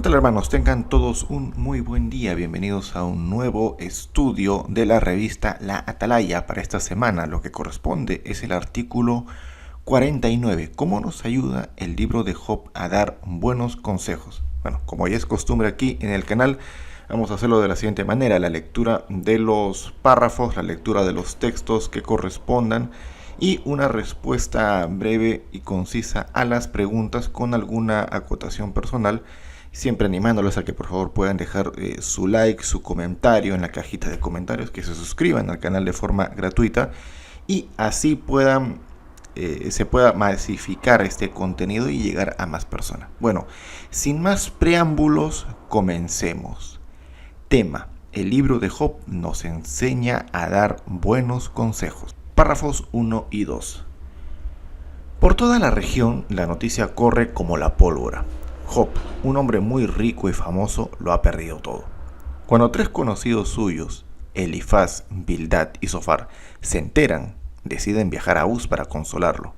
tal, hermanos? Tengan todos un muy buen día. Bienvenidos a un nuevo estudio de la revista La Atalaya. Para esta semana lo que corresponde es el artículo 49. ¿Cómo nos ayuda el libro de Job a dar buenos consejos? Bueno, como ya es costumbre aquí en el canal, vamos a hacerlo de la siguiente manera: la lectura de los párrafos, la lectura de los textos que correspondan y una respuesta breve y concisa a las preguntas con alguna acotación personal, siempre animándoles a que por favor puedan dejar su like, su comentario en la cajita de comentarios, que se suscriban al canal de forma gratuita y así se pueda masificar este contenido y llegar a más personas. Bueno, sin más preámbulos, comencemos. Tema: el libro de Job nos enseña a dar buenos consejos. Párrafos 1 y 2. Por toda la región la noticia corre como la pólvora. Job, un hombre muy rico y famoso, lo ha perdido todo. Cuando tres conocidos suyos, Elifaz, Bildad y Zofar, se enteran, deciden viajar a Uz para consolarlo.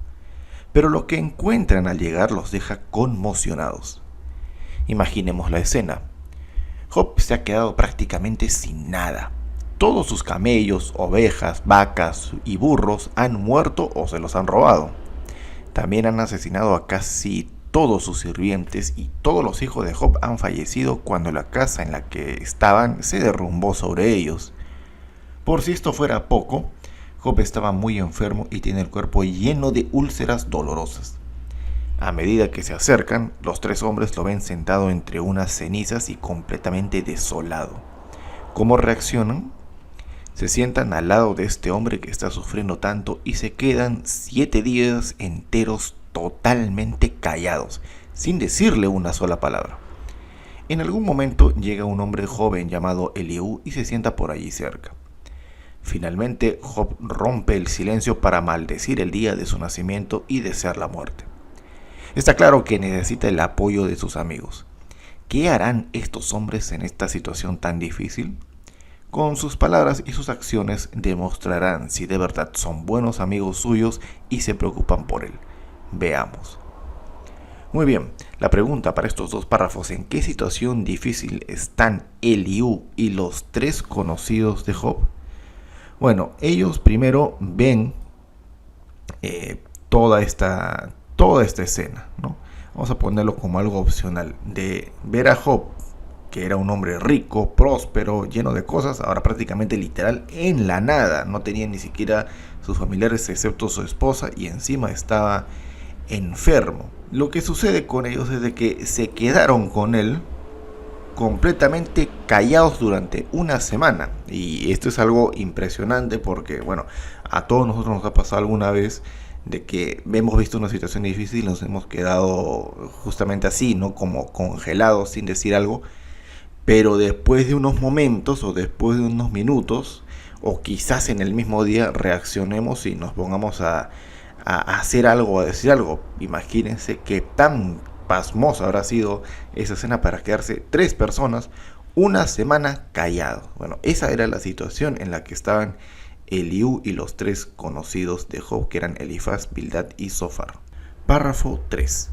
Pero lo que encuentran al llegar los deja conmocionados. Imaginemos la escena. Job se ha quedado prácticamente sin nada. Todos sus camellos, ovejas, vacas y burros han muerto o se los han robado. También han asesinado a casi todos sus sirvientes y todos los hijos de Job han fallecido cuando la casa en la que estaban se derrumbó sobre ellos. Por si esto fuera poco, Job estaba muy enfermo y tiene el cuerpo lleno de úlceras dolorosas. A medida que se acercan, los tres hombres lo ven sentado entre unas cenizas y completamente desolado. ¿Cómo reaccionan? Se sientan al lado de este hombre que está sufriendo tanto y se quedan 7 días enteros totalmente callados, sin decirle una sola palabra. En algún momento llega un hombre joven llamado Eliú y se sienta por allí cerca. Finalmente, Job rompe el silencio para maldecir el día de su nacimiento y desear la muerte. Está claro que necesita el apoyo de sus amigos. ¿Qué harán estos hombres en esta situación tan difícil? Con sus palabras y sus acciones demostrarán si de verdad son buenos amigos suyos y se preocupan por él. Veamos. Muy bien, la pregunta para estos dos párrafos: ¿en qué situación difícil están Eliú y los tres conocidos de Job? Bueno, ellos primero ven toda esta escena, ¿no? Vamos a ponerlo como algo opcional, de ver a Job, que era un hombre rico, próspero, lleno de cosas, ahora prácticamente literal en la nada. No tenía ni siquiera sus familiares excepto su esposa y encima estaba enfermo. Lo que sucede con ellos es de que se quedaron con él completamente callados durante una semana. Y esto es algo impresionante porque, bueno, a todos nosotros nos ha pasado alguna vez de que hemos visto una situación difícil y nos hemos quedado justamente así, ¿no? Como congelados sin decir algo. Pero después de unos momentos o después de unos minutos, o quizás en el mismo día, reaccionemos y nos pongamos a hacer algo, a decir algo. Imagínense qué tan pasmosa habrá sido esa escena para quedarse tres personas una semana callados. Bueno, esa era la situación en la que estaban Eliú y los tres conocidos de Job, que eran Elifaz, Bildad y Zofar. Párrafo 3.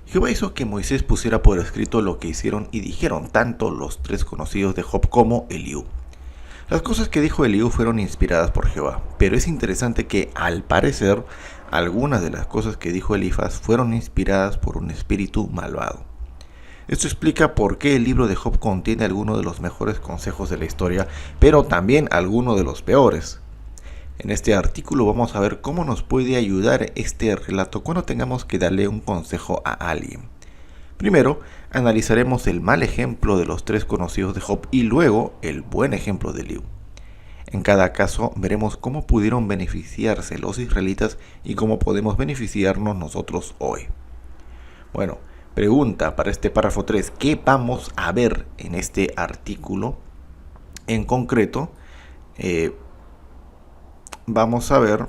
Jehová hizo que Moisés pusiera por escrito lo que hicieron y dijeron tanto los tres conocidos de Job como Eliú. Las cosas que dijo Eliú fueron inspiradas por Jehová, pero es interesante que, al parecer, algunas de las cosas que dijo Elifaz fueron inspiradas por un espíritu malvado. Esto explica por qué el libro de Job contiene algunos de los mejores consejos de la historia, pero también algunos de los peores. En este artículo vamos a ver cómo nos puede ayudar este relato cuando tengamos que darle un consejo a alguien. Primero, analizaremos el mal ejemplo de los tres conocidos de Job y luego el buen ejemplo de Eliú. En cada caso veremos cómo pudieron beneficiarse los israelitas y cómo podemos beneficiarnos nosotros hoy. Bueno, pregunta para este párrafo 3. ¿Qué vamos a ver en este artículo? En concreto, vamos a ver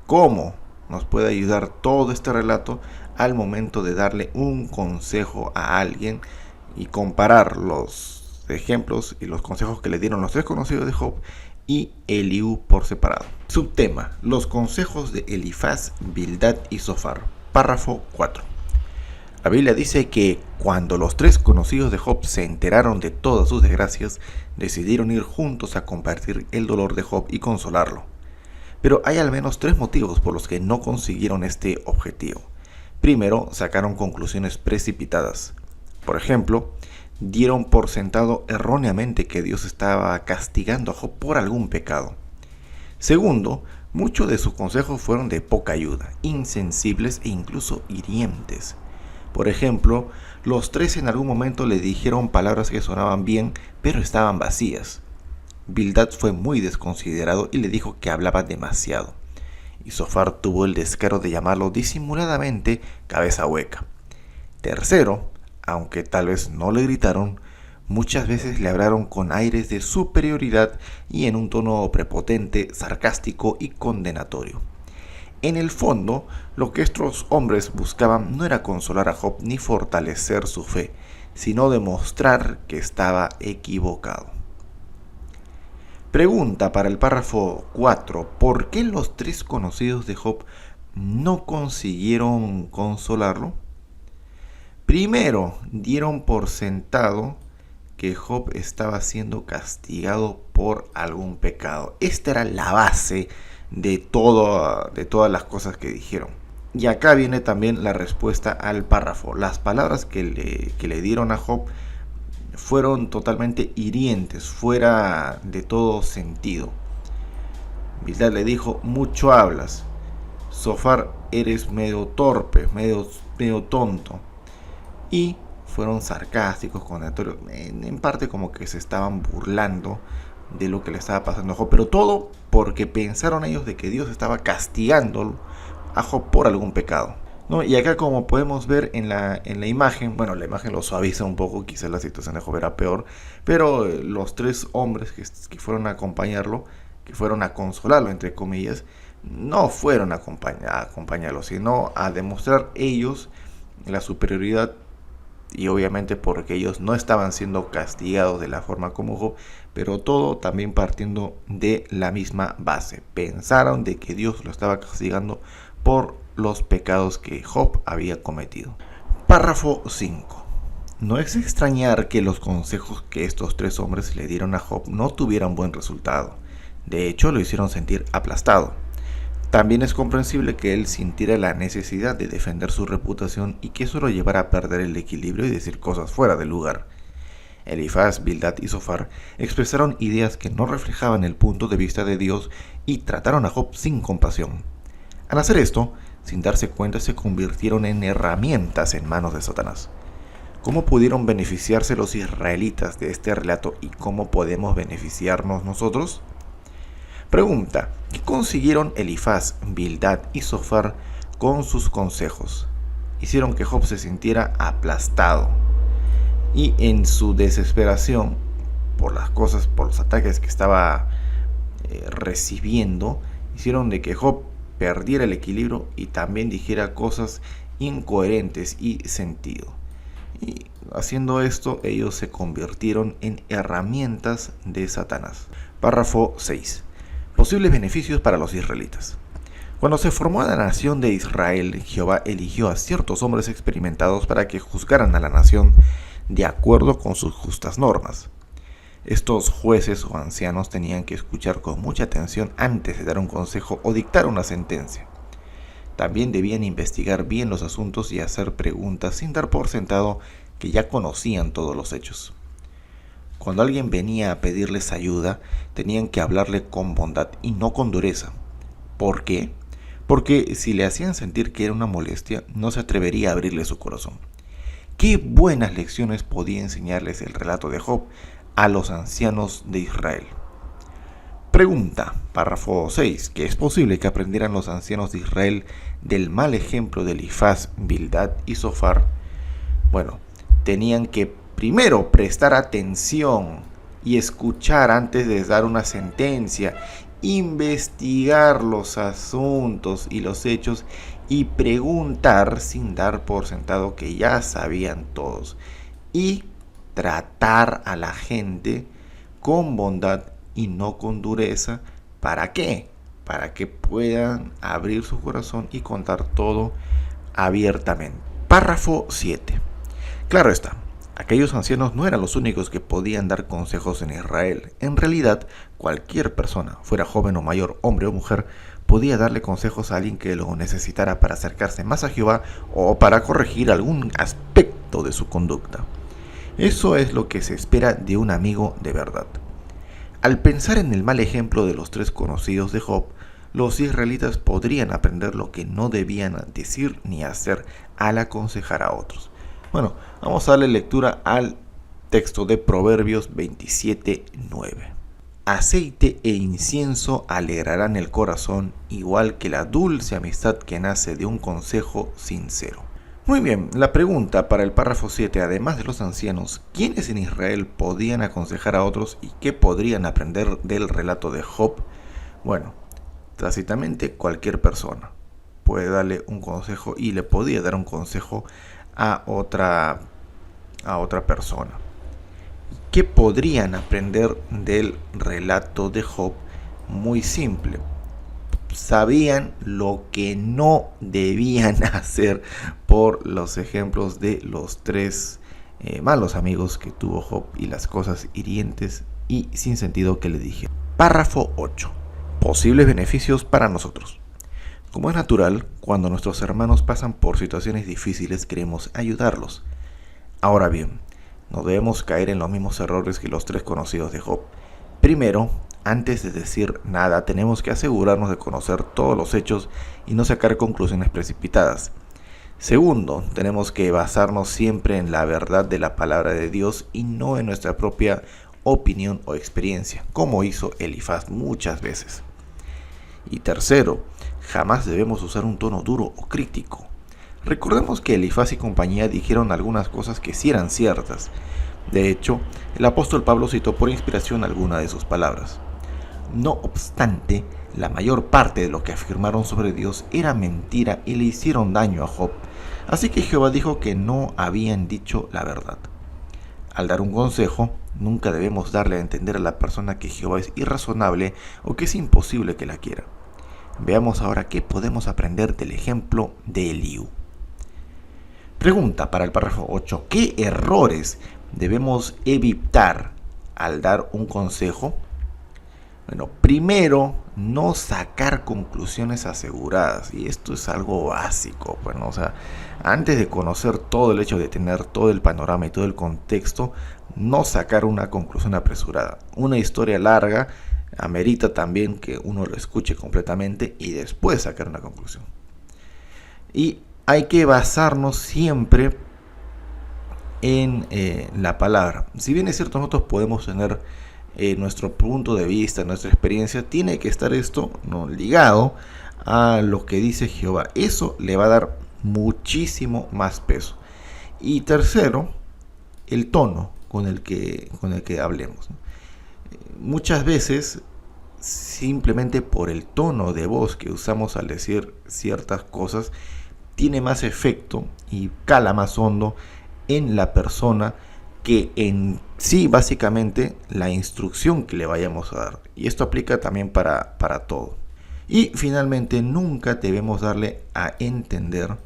cómo nos puede ayudar todo este relato al momento de darle un consejo a alguien y comparar los ejemplos y los consejos que le dieron los tres conocidos de Job y Eliú por separado. Subtema: los consejos de Elifaz, Bildad y Zofar. Párrafo 4. La Biblia dice que cuando los tres conocidos de Job se enteraron de todas sus desgracias, decidieron ir juntos a compartir el dolor de Job y consolarlo. Pero hay al menos tres motivos por los que no consiguieron este objetivo. Primero, sacaron conclusiones precipitadas. Por ejemplo, dieron por sentado erróneamente que Dios estaba castigando a Job por algún pecado. Segundo, muchos de sus consejos fueron de poca ayuda, insensibles e incluso hirientes. Por ejemplo, los tres en algún momento le dijeron palabras que sonaban bien, pero estaban vacías. Bildad fue muy desconsiderado y le dijo que hablaba demasiado. Y Zofar tuvo el descaro de llamarlo disimuladamente cabeza hueca. Tercero, aunque tal vez no le gritaron, muchas veces le hablaron con aires de superioridad y en un tono prepotente, sarcástico y condenatorio. En el fondo, lo que estos hombres buscaban no era consolar a Job ni fortalecer su fe, sino demostrar que estaba equivocado. Pregunta para el párrafo 4. ¿Por qué los tres conocidos de Job no consiguieron consolarlo? Primero, dieron por sentado que Job estaba siendo castigado por algún pecado. Esta era la base de todas las cosas que dijeron. Y acá viene también la respuesta al párrafo. Las palabras que le dieron a Job fueron totalmente hirientes, fuera de todo sentido. Bildad le dijo: mucho hablas. Zofar, eres medio torpe, medio tonto. Y fueron sarcásticos, condenatorios, en parte como que se estaban burlando de lo que le estaba pasando a Job, pero todo porque pensaron ellos de que Dios estaba castigando a Job por algún pecado, ¿no? Y acá, como podemos ver en la imagen, bueno, la imagen lo suaviza un poco, quizás la situación de Job era peor, pero los tres hombres que fueron a acompañarlo, que fueron a consolarlo, entre comillas, no fueron a acompañarlo, sino a demostrar ellos la superioridad. Y obviamente porque ellos no estaban siendo castigados de la forma como Job, pero todo también partiendo de la misma base. Pensaron de que Dios lo estaba castigando por los pecados que Job había cometido. Párrafo 5. No es extrañar que los consejos que estos tres hombres le dieron a Job no tuvieran buen resultado. De hecho, lo hicieron sentir aplastado. También es comprensible que él sintiera la necesidad de defender su reputación y que eso lo llevara a perder el equilibrio y decir cosas fuera de lugar. Elifaz, Bildad y Zofar expresaron ideas que no reflejaban el punto de vista de Dios y trataron a Job sin compasión. Al hacer esto, sin darse cuenta, se convirtieron en herramientas en manos de Satanás. ¿Cómo pudieron beneficiarse los israelitas de este relato y cómo podemos beneficiarnos nosotros? Pregunta: ¿qué consiguieron Elifaz, Bildad y Zofar con sus consejos? Hicieron que Job se sintiera aplastado y en su desesperación por las cosas, por los ataques que estaba recibiendo, hicieron de que Job perdiera el equilibrio y también dijera cosas incoherentes y sentido. Y haciendo esto, ellos se convirtieron en herramientas de Satanás. Párrafo 6. Posibles beneficios para los israelitas. Cuando se formó la nación de Israel, Jehová eligió a ciertos hombres experimentados para que juzgaran a la nación de acuerdo con sus justas normas. Estos jueces o ancianos tenían que escuchar con mucha atención antes de dar un consejo o dictar una sentencia. También debían investigar bien los asuntos y hacer preguntas sin dar por sentado que ya conocían todos los hechos. Cuando alguien venía a pedirles ayuda, tenían que hablarle con bondad y no con dureza. ¿Por qué? Porque si le hacían sentir que era una molestia, no se atrevería a abrirle su corazón. Qué buenas lecciones podía enseñarles el relato de Job a los ancianos de Israel. Pregunta, párrafo 6, que es posible que aprendieran los ancianos de Israel del mal ejemplo de Elifaz, Bildad y Zofar. Bueno, tenían que primero prestar atención y escuchar antes de dar una sentencia, investigar los asuntos y los hechos y preguntar sin dar por sentado que ya sabían todos, y tratar a la gente con bondad y no con dureza. ¿Para qué? Para que puedan abrir su corazón y contar todo abiertamente. Párrafo 7. Claro está, aquellos ancianos no eran los únicos que podían dar consejos en Israel. En realidad, cualquier persona, fuera joven o mayor, hombre o mujer, podía darle consejos a alguien que lo necesitara para acercarse más a Jehová o para corregir algún aspecto de su conducta. Eso es lo que se espera de un amigo de verdad. Al pensar en el mal ejemplo de los tres conocidos de Job, los israelitas podrían aprender lo que no debían decir ni hacer al aconsejar a otros. Bueno, vamos a darle lectura al texto de Proverbios 27:9. Aceite e incienso alegrarán el corazón, igual que la dulce amistad que nace de un consejo sincero. Muy bien, la pregunta para el párrafo 7, además de los ancianos, ¿quiénes en Israel podían aconsejar a otros y qué podrían aprender del relato de Job? Bueno, tácitamente cualquier persona puede darle un consejo y le podía dar un consejo a otra persona. ¿Qué podrían aprender del relato de Job? Muy simple. Sabían lo que no debían hacer por los ejemplos de los tres malos amigos que tuvo Job y las cosas hirientes y sin sentido que le dije. Párrafo 8. Posibles beneficios para nosotros. Como es natural, cuando nuestros hermanos pasan por situaciones difíciles queremos ayudarlos. Ahora bien, no debemos caer en los mismos errores que los tres conocidos de Job. Primero, antes de decir nada, tenemos que asegurarnos de conocer todos los hechos y no sacar conclusiones precipitadas. Segundo, tenemos que basarnos siempre en la verdad de la palabra de Dios y no en nuestra propia opinión o experiencia, como hizo Elifaz muchas veces. Y tercero, jamás debemos usar un tono duro o crítico. Recordemos que Elifaz y compañía dijeron algunas cosas que sí eran ciertas. De hecho, el apóstol Pablo citó por inspiración alguna de sus palabras. No obstante, la mayor parte de lo que afirmaron sobre Dios era mentira y le hicieron daño a Job. Así que Jehová dijo que no habían dicho la verdad. Al dar un consejo, nunca debemos darle a entender a la persona que Jehová es irrazonable o que es imposible que la quiera. Veamos ahora qué podemos aprender del ejemplo de Eliú. Pregunta para el párrafo 8. ¿Qué errores debemos evitar al dar un consejo? Bueno, primero, no sacar conclusiones aseguradas. Y esto es algo básico. Bueno, antes de conocer todo el hecho de tener todo el panorama y todo el contexto, no sacar una conclusión apresurada. Una historia larga amerita también que uno lo escuche completamente y después sacar una conclusión. Y hay que basarnos siempre en la palabra. Si bien es cierto, nosotros podemos tener nuestro punto de vista, nuestra experiencia, tiene que estar esto ligado a lo que dice Jehová. Eso le va a dar muchísimo más peso. Y tercero, el tono con el que hablemos. Muchas veces, simplemente por el tono de voz que usamos al decir ciertas cosas, tiene más efecto y cala más hondo en la persona que en sí básicamente la instrucción que le vayamos a dar. Y esto aplica también para todo. Y finalmente, nunca debemos darle a entender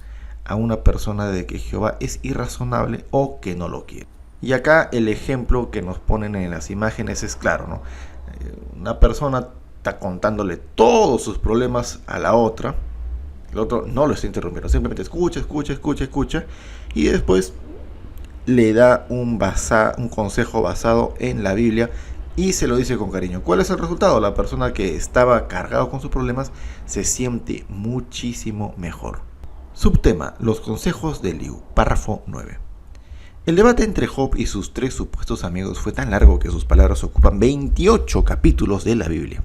a una persona de que Jehová es irrazonable o que no lo quiere. Y acá el ejemplo que nos ponen en las imágenes es claro, ¿no? Una persona está contándole todos sus problemas a la otra. El otro no lo está interrumpiendo, simplemente escucha y después le da un consejo basado en la Biblia y se lo dice con cariño. ¿Cuál es el resultado? La persona que estaba cargado con sus problemas se siente muchísimo mejor. Subtema: los consejos de Eliú. Párrafo 9. El debate entre Job y sus tres supuestos amigos fue tan largo que sus palabras ocupan 28 capítulos de la Biblia.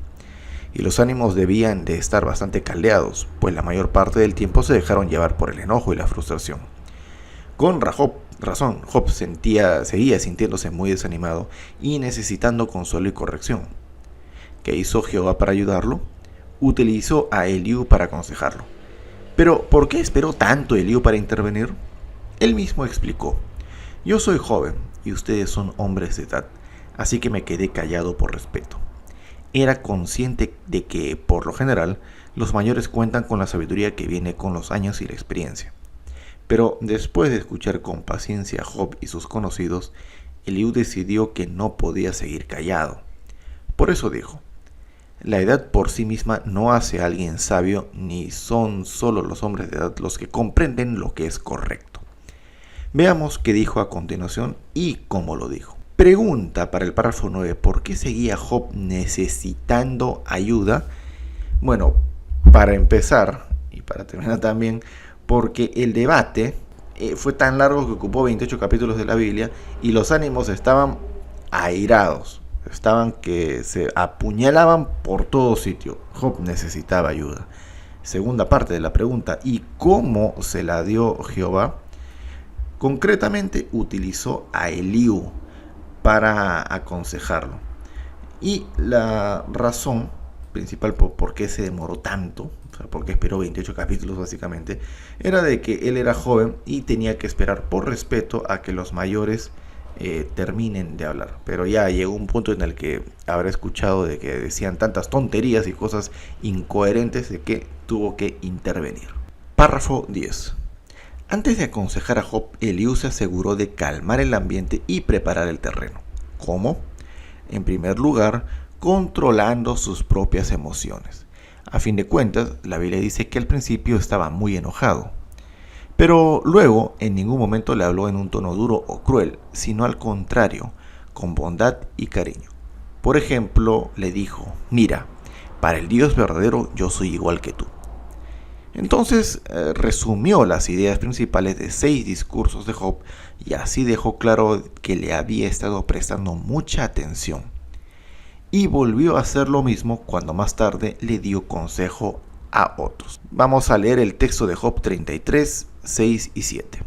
Y los ánimos debían de estar bastante caldeados, pues la mayor parte del tiempo se dejaron llevar por el enojo y la frustración. Con razón, Job seguía sintiéndose muy desanimado y necesitando consuelo y corrección. ¿Qué hizo Jehová para ayudarlo? Utilizó a Eliú para aconsejarlo. Pero, ¿por qué esperó tanto Eliú para intervenir? Él mismo explicó: yo soy joven y ustedes son hombres de edad, así que me quedé callado por respeto. Era consciente de que, por lo general, los mayores cuentan con la sabiduría que viene con los años y la experiencia. Pero después de escuchar con paciencia a Job y sus conocidos, Eliú decidió que no podía seguir callado. Por eso dijo: la edad por sí misma no hace a alguien sabio, ni son solo los hombres de edad los que comprenden lo que es correcto. Veamos qué dijo a continuación y cómo lo dijo. Pregunta para el párrafo 9: ¿por qué seguía Job necesitando ayuda? Bueno, para empezar, y para terminar también, porque el debate fue tan largo que ocupó 28 capítulos de la Biblia y los ánimos estaban airados. Estaban que se apuñalaban por todo sitio. Job necesitaba ayuda. Segunda parte de la pregunta: ¿y cómo se la dio Jehová? Concretamente utilizó a Eliú para aconsejarlo. Y la razón principal por qué se demoró tanto, o sea, por qué esperó 28 capítulos básicamente, era de que él era joven y tenía que esperar por respeto a que los mayores terminen de hablar. Pero ya llegó un punto en el que habrá escuchado de que decían tantas tonterías y cosas incoherentes de que tuvo que intervenir. Párrafo 10. Antes de aconsejar a Job, Eliú se aseguró de calmar el ambiente y preparar el terreno. ¿Cómo? En primer lugar, controlando sus propias emociones. A fin de cuentas, la Biblia dice que al principio estaba muy enojado. Pero luego en ningún momento le habló en un tono duro o cruel, sino al contrario, con bondad y cariño. Por ejemplo, le dijo: mira, para el Dios verdadero yo soy igual que tú. Entonces resumió las ideas principales de 6 discursos de Job y así dejó claro que le había estado prestando mucha atención. Y volvió a hacer lo mismo cuando más tarde le dio consejo a otros. Vamos a leer el texto de Job 33, 6 y 7.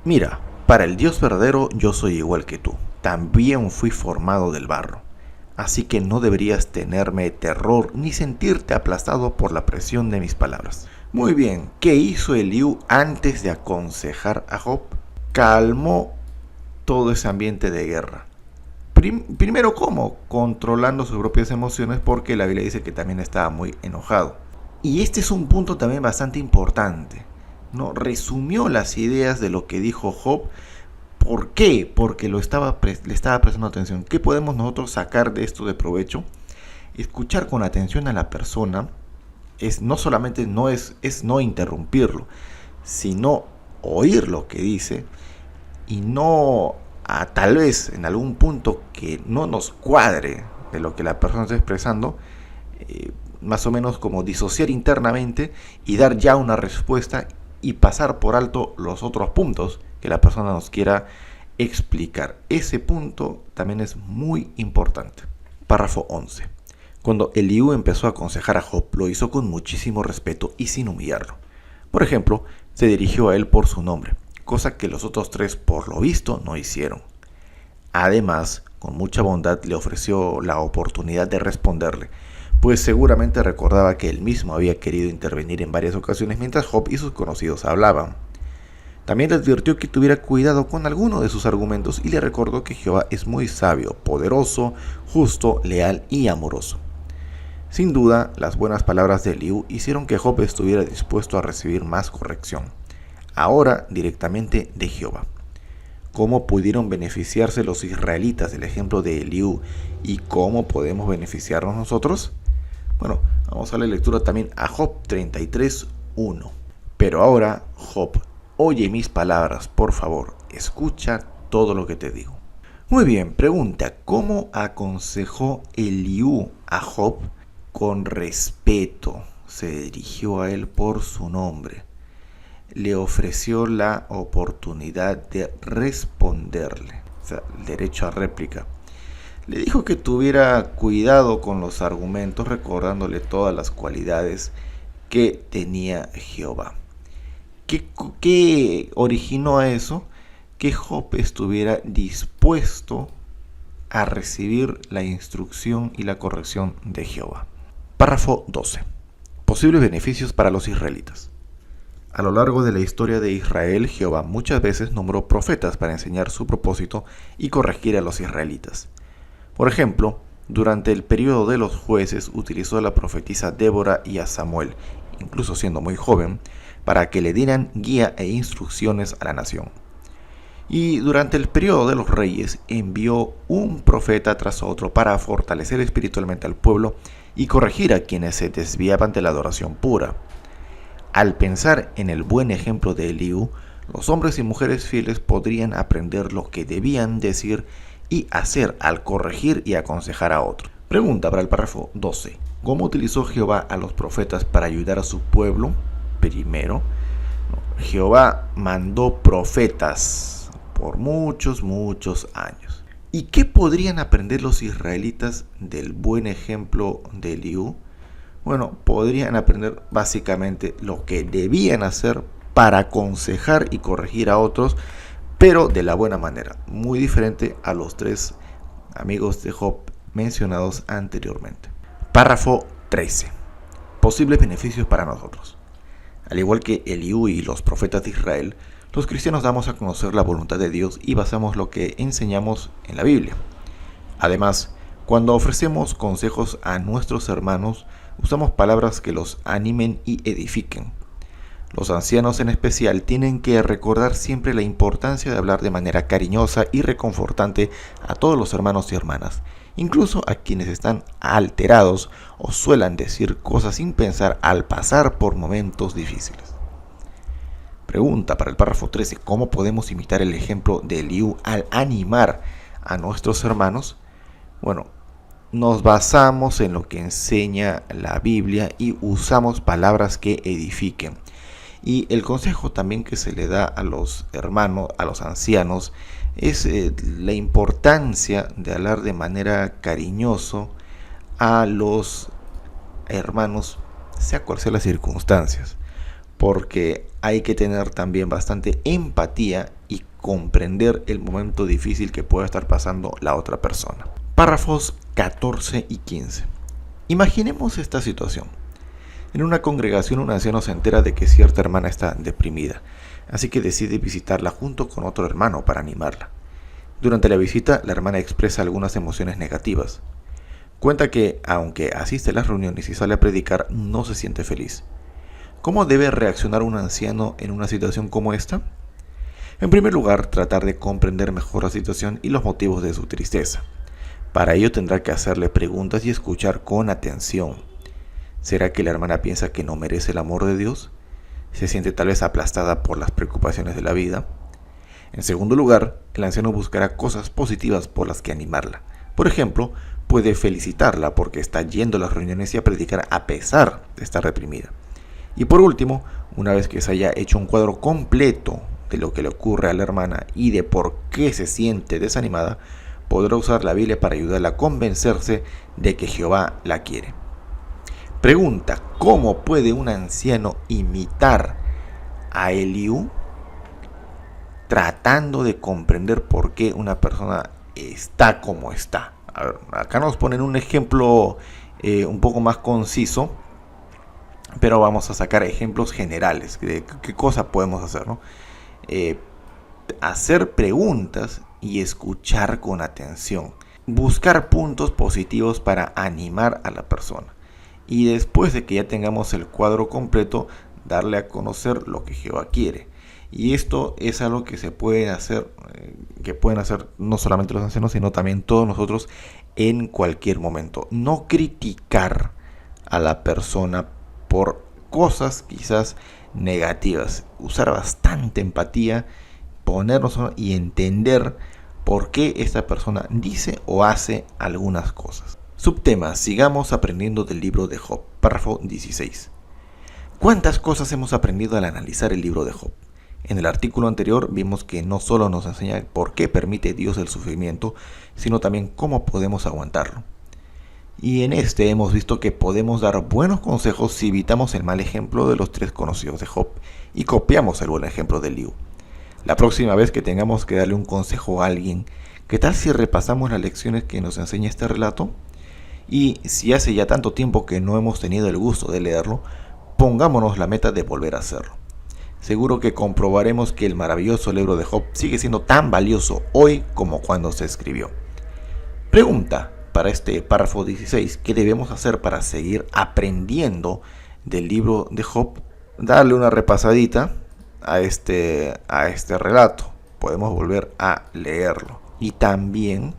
Mira, para el Dios verdadero yo soy igual que tú. También fui formado del barro. Así que no deberías tenerme terror ni sentirte aplastado por la presión de mis palabras. Muy bien, ¿qué hizo Eliú antes de aconsejar a Job? Calmó todo ese ambiente de guerra. Primero, ¿cómo? Controlando sus propias emociones, porque la Biblia dice que también estaba muy enojado. Y este es un punto también bastante importante, ¿no? Resumió las ideas de lo que dijo Job. ¿Por qué? Porque le estaba prestando atención. ¿Qué podemos nosotros sacar de esto de provecho? Escuchar con atención a la persona no solamente es no interrumpirlo, sino oír lo que dice y no tal vez en algún punto que no nos cuadre de lo que la persona está expresando, más o menos como disociar internamente y dar ya una respuesta y pasar por alto los otros puntos que la persona nos quiera explicar. Ese punto también es muy importante. Párrafo 11. Cuando Eliú empezó a aconsejar a Job, lo hizo con muchísimo respeto y sin humillarlo. Por ejemplo, se dirigió a él por su nombre, cosa que los otros 3 por lo visto no hicieron. Además, con mucha bondad le ofreció la oportunidad de responderle, pues seguramente recordaba que él mismo había querido intervenir en varias ocasiones mientras Job y sus conocidos hablaban. También le advirtió que tuviera cuidado con alguno de sus argumentos y le recordó que Jehová es muy sabio, poderoso, justo, leal y amoroso. Sin duda, las buenas palabras de Eliú hicieron que Job estuviera dispuesto a recibir más corrección, ahora directamente de Jehová. ¿Cómo pudieron beneficiarse los israelitas del ejemplo de Eliú y cómo podemos beneficiarnos nosotros? Bueno, vamos a la lectura también a Job 33, 1. Pero ahora, Job, oye mis palabras, por favor, escucha todo lo que te digo. Muy bien, pregunta: ¿cómo aconsejó Eliú a Job? Con respeto, se dirigió a él por su nombre. Le ofreció la oportunidad de responderle, o sea, el derecho a réplica. Le dijo que tuviera cuidado con los argumentos, recordándole todas las cualidades que tenía Jehová. ¿Qué originó a eso? Que Job estuviera dispuesto a recibir la instrucción y la corrección de Jehová. Párrafo 12. Posibles beneficios para los israelitas. A lo largo de la historia de Israel, Jehová muchas veces nombró profetas para enseñar su propósito y corregir a los israelitas. Por ejemplo, durante el periodo de los jueces utilizó a la profetisa Débora y a Samuel, incluso siendo muy joven, para que le dieran guía e instrucciones a la nación. Y durante el periodo de los reyes envió un profeta tras otro para fortalecer espiritualmente al pueblo y corregir a quienes se desviaban de la adoración pura. Al pensar en el buen ejemplo de Eliú, los hombres y mujeres fieles podrían aprender lo que debían decir y hacer al corregir y aconsejar a otros. Pregunta para el párrafo 12. ¿Cómo utilizó Jehová a los profetas para ayudar a su pueblo? Primero, Jehová mandó profetas por muchos años. ¿Y qué podrían aprender los israelitas del buen ejemplo de Eliú? Bueno, podrían aprender básicamente lo que debían hacer para aconsejar y corregir a otros, pero de la buena manera, muy diferente a los tres amigos de Job mencionados anteriormente. Párrafo 13. Posibles beneficios para nosotros. Al igual que Eliú y los profetas de Israel, los cristianos damos a conocer la voluntad de Dios y basamos lo que enseñamos en la Biblia. Además, cuando ofrecemos consejos a nuestros hermanos, usamos palabras que los animen y edifiquen. Los ancianos en especial tienen que recordar siempre la importancia de hablar de manera cariñosa y reconfortante a todos los hermanos y hermanas, incluso a quienes están alterados o suelen decir cosas sin pensar al pasar por momentos difíciles. Pregunta para el párrafo 13. ¿Cómo podemos imitar el ejemplo de Eliú al animar a nuestros hermanos? Bueno, nos basamos en lo que enseña la Biblia y usamos palabras que edifiquen. Y el consejo también que se le da a los hermanos, a los ancianos, es la importancia de hablar de manera cariñoso a los hermanos, sea cual sea las circunstancias, porque hay que tener también bastante empatía y comprender el momento difícil que pueda estar pasando la otra persona. Párrafos 14 y 15. Imaginemos esta situación. En una congregación un anciano se entera de que cierta hermana está deprimida, así que decide visitarla junto con otro hermano para animarla. Durante la visita, la hermana expresa algunas emociones negativas. Cuenta que, aunque asiste a las reuniones y sale a predicar, no se siente feliz. ¿Cómo debe reaccionar un anciano en una situación como esta? En primer lugar, tratar de comprender mejor la situación y los motivos de su tristeza. Para ello tendrá que hacerle preguntas y escuchar con atención. ¿Será que la hermana piensa que no merece el amor de Dios? ¿Se siente tal vez aplastada por las preocupaciones de la vida? En segundo lugar, el anciano buscará cosas positivas por las que animarla. Por ejemplo, puede felicitarla porque está yendo a las reuniones y a predicar a pesar de estar reprimida. Y por último, una vez que se haya hecho un cuadro completo de lo que le ocurre a la hermana y de por qué se siente desanimada, podrá usar la Biblia para ayudarla a convencerse de que Jehová la quiere. Pregunta: ¿cómo puede un anciano imitar a Eliú tratando de comprender por qué una persona está como está? A ver, acá nos ponen un ejemplo un poco más conciso, pero vamos a sacar ejemplos generales de qué cosa podemos hacer, ¿no? Hacer preguntas y escuchar con atención. Buscar puntos positivos para animar a la persona. Y después de que ya tengamos el cuadro completo, darle a conocer lo que Jehová quiere. Y esto es algo que se puede hacer, que pueden hacer no solamente los ancianos, sino también todos nosotros en cualquier momento. No criticar a la persona por cosas quizás negativas. Usar bastante empatía, ponernos y entender por qué esta persona dice o hace algunas cosas. Subtema: sigamos aprendiendo del libro de Job. Párrafo 16. ¿Cuántas cosas hemos aprendido al analizar el libro de Job? En el artículo anterior vimos que no solo nos enseña por qué permite Dios el sufrimiento, sino también cómo podemos aguantarlo. Y en este hemos visto que podemos dar buenos consejos si evitamos el mal ejemplo de los tres conocidos de Job y copiamos el buen ejemplo de Eliú. La próxima vez que tengamos que darle un consejo a alguien, ¿qué tal si repasamos las lecciones que nos enseña este relato? Y si hace ya tanto tiempo que no hemos tenido el gusto de leerlo, pongámonos la meta de volver a hacerlo. Seguro que comprobaremos que el maravilloso libro de Job sigue siendo tan valioso hoy como cuando se escribió. Pregunta para este párrafo 16: ¿qué debemos hacer para seguir aprendiendo del libro de Job? darle una repasadita a este relato. Podemos volver a leerlo y también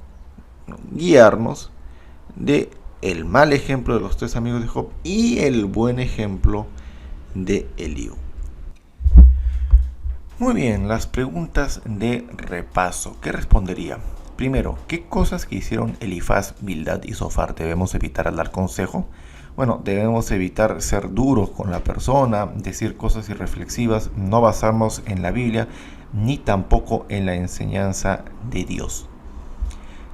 guiarnos de el mal ejemplo de los tres amigos de Job y el buen ejemplo de Eliú. Muy bien, las preguntas de repaso. ¿Qué respondería? Primero, ¿qué cosas que hicieron Elifaz, Bildad y Zofar debemos evitar al dar consejo? Bueno, debemos evitar ser duros con la persona, decir cosas irreflexivas, no basarnos en la Biblia, ni tampoco en la enseñanza de Dios.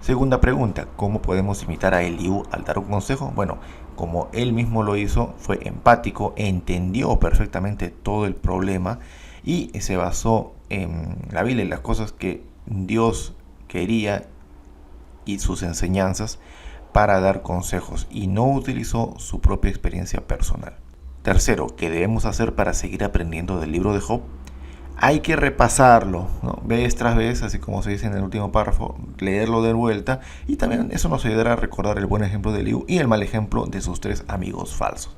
Segunda pregunta, ¿cómo podemos imitar a Eliú al dar un consejo? Bueno, como él mismo lo hizo, fue empático, entendió perfectamente todo el problema y se basó en la Biblia, en las cosas que Dios quería y sus enseñanzas para dar consejos y no utilizó su propia experiencia personal. Tercero, ¿qué debemos hacer para seguir aprendiendo del libro de Job? Hay que repasarlo, ¿no? Vez tras vez, así como se dice en el último párrafo, leerlo de vuelta, y también eso nos ayudará a recordar el buen ejemplo de Eliú y el mal ejemplo de sus tres amigos falsos.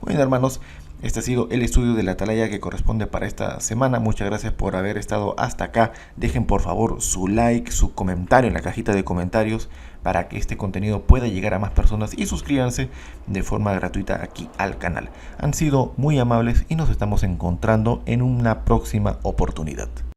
Bueno, hermanos, este ha sido el estudio de la atalaya que corresponde para esta semana. Muchas gracias por haber estado hasta acá. Dejen por favor su like, su comentario en la cajita de comentarios para que este contenido pueda llegar a más personas y suscríbanse de forma gratuita aquí al canal. Han sido muy amables y nos estamos encontrando en una próxima oportunidad.